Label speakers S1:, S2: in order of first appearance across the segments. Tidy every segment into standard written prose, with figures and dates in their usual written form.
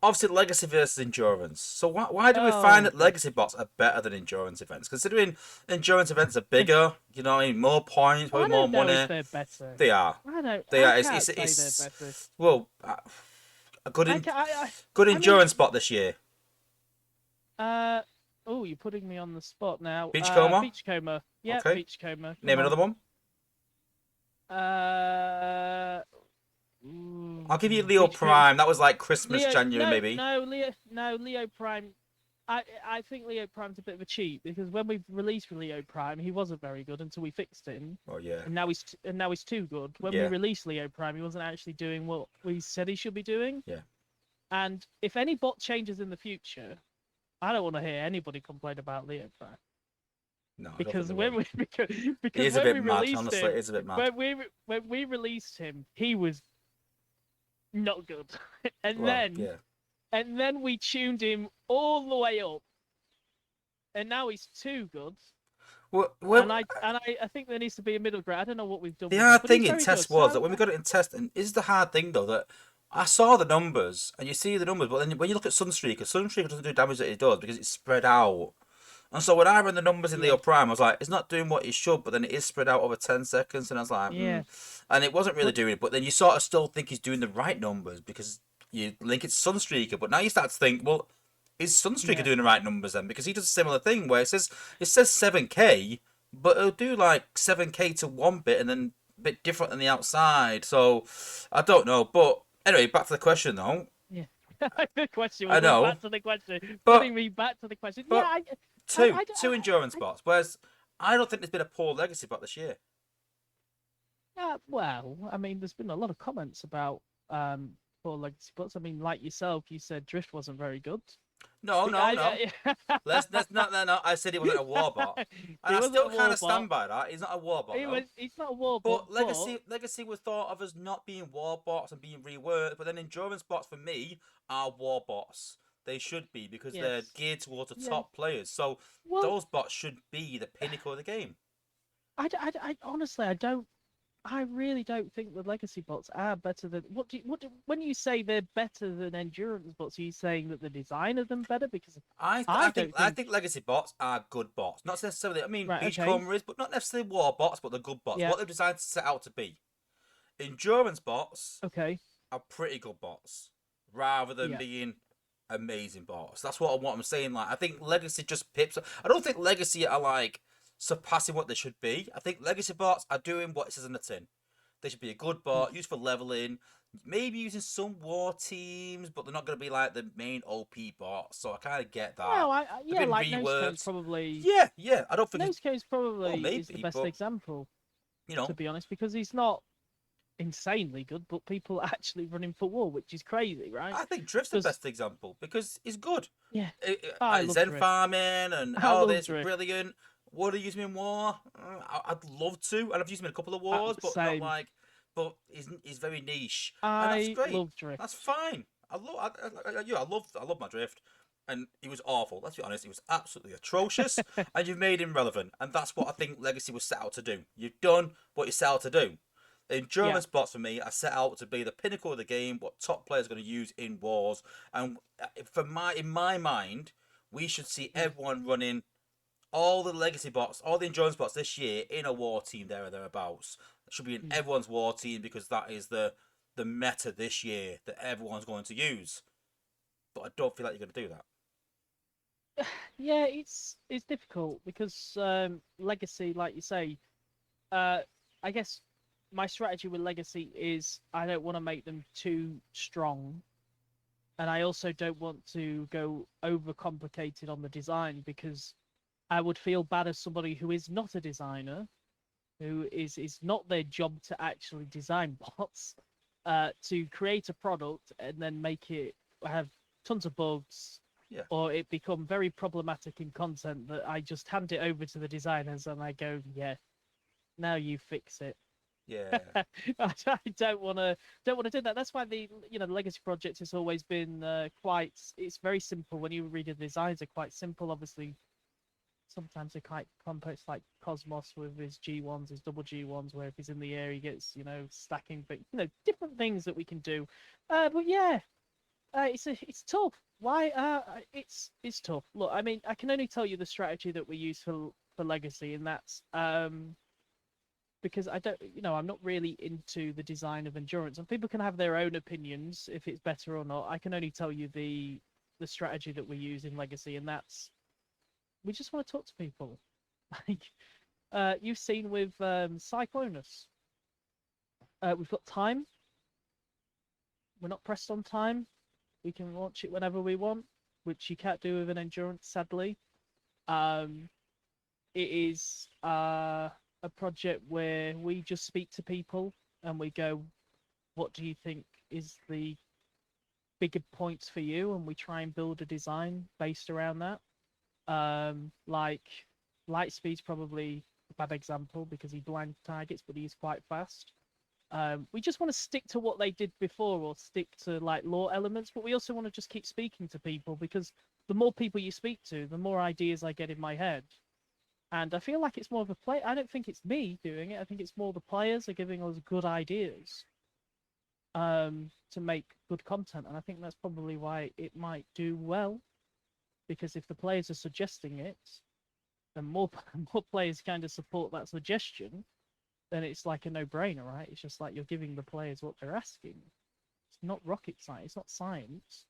S1: obviously legacy versus endurance. So why do we find
S2: Oh
S1: that
S2: god.
S1: legacy bots are better than endurance events? Considering endurance events are bigger, what I mean, more points,
S2: I
S1: probably more
S2: don't know if
S1: money.
S2: they're better.
S1: They are.
S2: I don't.
S1: They
S2: I
S1: are.
S2: can't say they're better.
S1: It's well, a
S2: I can.
S1: good
S2: I mean,
S1: endurance bot this year.
S2: uh. Oh, you're putting me on the spot now.
S1: Beachcomber.
S2: Beachcomber. Yeah,
S1: Okay.
S2: Beachcomber. Come
S1: Name
S2: on.
S1: another one.
S2: Uh.
S1: I'll give you Leo
S2: Beachcomber.
S1: Prime. That was like Christmas,
S2: Leo.
S1: January,
S2: No,
S1: maybe.
S2: no, Leo. No, Leo Prime. I think Leo Prime's a bit of a cheat because when we released Leo Prime, he wasn't very good until we fixed him,
S1: Oh yeah,
S2: and now he's too good. When we
S1: yeah,
S2: released Leo Prime, he wasn't actually doing what we said he should be doing.
S1: yeah.
S2: And if any bot changes in the future, I don't want to hear anybody complain about Leo Prime
S1: No, I don't think
S2: because
S1: they will. He
S2: because
S1: is a
S2: when
S1: bit
S2: we
S1: mad.
S2: released
S1: Honestly,
S2: him,
S1: it is a bit mad.
S2: when we released him, he was not good, and
S1: Well,
S2: then
S1: yeah.
S2: and then we tuned him all the way up, and now he's too good.
S1: Well,
S2: I think there needs to be a middle ground. I don't know what we've done
S1: the
S2: with him,
S1: hard
S2: but he's
S1: thing in
S2: very good.
S1: test was
S2: So
S1: that when we got it in test, and this is the hard thing though, that I saw the numbers and you see the numbers, but then when you look at Sunstreaker doesn't do damage that it does because it's spread out. And so when I ran the numbers in Leo
S2: yeah,
S1: Prime, I was like, it's not doing what it should, but then it is spread out over 10 seconds, and I was like,
S2: yeah,
S1: and it wasn't really
S2: but
S1: doing it. But then you sort of still think he's doing the right numbers because you link it to Sunstreaker, but now you start to think, well, is Sunstreaker
S2: yeah.
S1: doing the right numbers then? Because he does a similar thing where it says 7k, but it'll do like 7k to one bit and then a bit different on the outside. So I don't know. But anyway, back to the question though.
S2: Yeah. The question
S1: I
S2: was all
S1: know,
S2: back to the question,
S1: but
S2: putting me back to the question. Yeah,
S1: but
S2: I,
S1: two
S2: I,
S1: two endurance bots. Whereas I don't think there's been a poor legacy bot this year.
S2: well, I mean, there's been a lot of comments about poor legacy bots. I mean, like yourself, you said Drift wasn't very good.
S1: No, no, no.
S2: I,
S1: Let's not. No, no. I said he wasn't a warbot, and
S2: he
S1: I
S2: wasn't
S1: still
S2: a
S1: kind of
S2: warbot.
S1: stand by that. He's not a warbot though.
S2: He's not a warbot,
S1: But
S2: but
S1: legacy was thought of as not being warbots and being reworked. But then endurance bots for me are warbots. They should be because they're
S2: yes,
S1: geared towards the
S2: yeah.
S1: top players. So
S2: Well,
S1: those bots should be the pinnacle of the game.
S2: honestly, I don't. I really don't think the legacy bots are better than when you say they're better than endurance bots, are you saying that the design of them better? Because I don't
S1: I
S2: think.
S1: think legacy bots are good bots. Not necessarily. I mean,
S2: Right, okay,
S1: Beachcomber is, but not necessarily war bots, but they're good bots.
S2: yeah,
S1: What they're designed to set out to be. Endurance bots
S2: okay,
S1: are pretty good bots, rather than
S2: yeah,
S1: being amazing bots. That's what I'm saying. Like, I think legacy just pips. I don't think legacy are like surpassing what they should be. I think legacy bots are doing what it says in the tin. They should be a good
S2: mm.
S1: bot, used for leveling, maybe using some war teams, but they're not going to be like the main OP bots. So I kind of get that.
S2: Well,
S1: They've
S2: yeah,
S1: been
S2: like Nosecone's
S1: reworked.
S2: probably
S1: Yeah, yeah. I don't think it's
S2: Nosecone's
S1: well,
S2: probably is the
S1: maybe,
S2: best
S1: but
S2: example,
S1: you
S2: to
S1: know,
S2: be honest, because he's not insanely good, but people actually run him for war, which is crazy, right?
S1: I think Drift's the
S2: Because
S1: best example because he's good.
S2: yeah, I love
S1: Zen
S2: Drift.
S1: farming and
S2: I
S1: all
S2: love
S1: this
S2: Drift.
S1: brilliant. Would I use him in war? I'd love to, and I've used him in a couple of wars, but not
S2: Same.
S1: like. But he's very niche, and that's
S2: I
S1: great.
S2: love Drift.
S1: That's fine. I love my Drift, and he was awful. Let's be honest, he was absolutely atrocious, and you've made him relevant, and that's what I think Legacy was set out to do. You've done what you set out to do. The
S2: Yeah.
S1: endurance bots for me are set out to be the pinnacle of the game, what top players are going to use in wars, and in my mind, we should see
S2: Mm,
S1: everyone running all the legacy bots, all the endurance bots this year in a war team there or thereabouts. It should be in
S2: mm.
S1: everyone's war team because that is the meta this year that everyone's going to use. But I don't feel like you're going to do that.
S2: Yeah, it's difficult because Legacy, like you say, uh, I guess my strategy with Legacy is I don't want to make them too strong, and I also don't want to go overcomplicated on the design because I would feel bad as somebody who is not a designer, who is not their job to actually design bots, to create a product and then make it have tons of bugs
S1: Yeah,
S2: or it become very problematic in content that I just hand it over to the designers and I go, yeah, now you fix it.
S1: yeah,
S2: I don't want to do that. That's why the legacy project has always been quite. It's very simple. When you read the designs, are quite simple. Obviously, sometimes they're quite complex, like Cosmos with his G1s, his double G1s, where if he's in the air, he gets stacking, but different things that we can do. But yeah, It's tough. Why? It's tough. Look, I mean, I can only tell you the strategy that we use for legacy, and that's because I don't, I'm not really into the design of endurance, and people can have their own opinions if it's better or not. I can only tell you the strategy that we use in legacy, and that's we just want to talk to people. Like, you've seen with Cyclonus, we've got time. We're not pressed on time. We can launch it whenever we want, which you can't do with an endurance, sadly. Um, it is a project where we just speak to people and we go, "What do you think is the bigger points for you?" And we try and build a design based around that. Like Lightspeed's probably a bad example because he blind targets, but he's quite fast. We just want to stick to what they did before or stick to like lore elements, but we also want to just keep speaking to people because the more people you speak to, the more ideas I get in my head. And I feel like it's more of a play. I don't think it's me doing it. I think it's more the players are giving us good ideas to make good content. And I think that's probably why it might do well because if the players are suggesting it, and more more players kind of support that suggestion, then it's like a no-brainer, right? It's just like you're giving the players what they're asking. It's not rocket science. It's not science.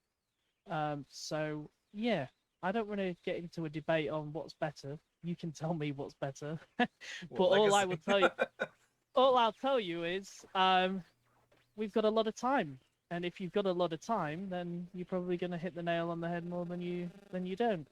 S2: So yeah, I don't want to get into a debate on what's better. You can tell me what's better, but
S1: What legacy?
S2: all I'll tell you is, we've got a lot of time, and if you've got a lot of time, then you're probably going to hit the nail on the head more than you don't.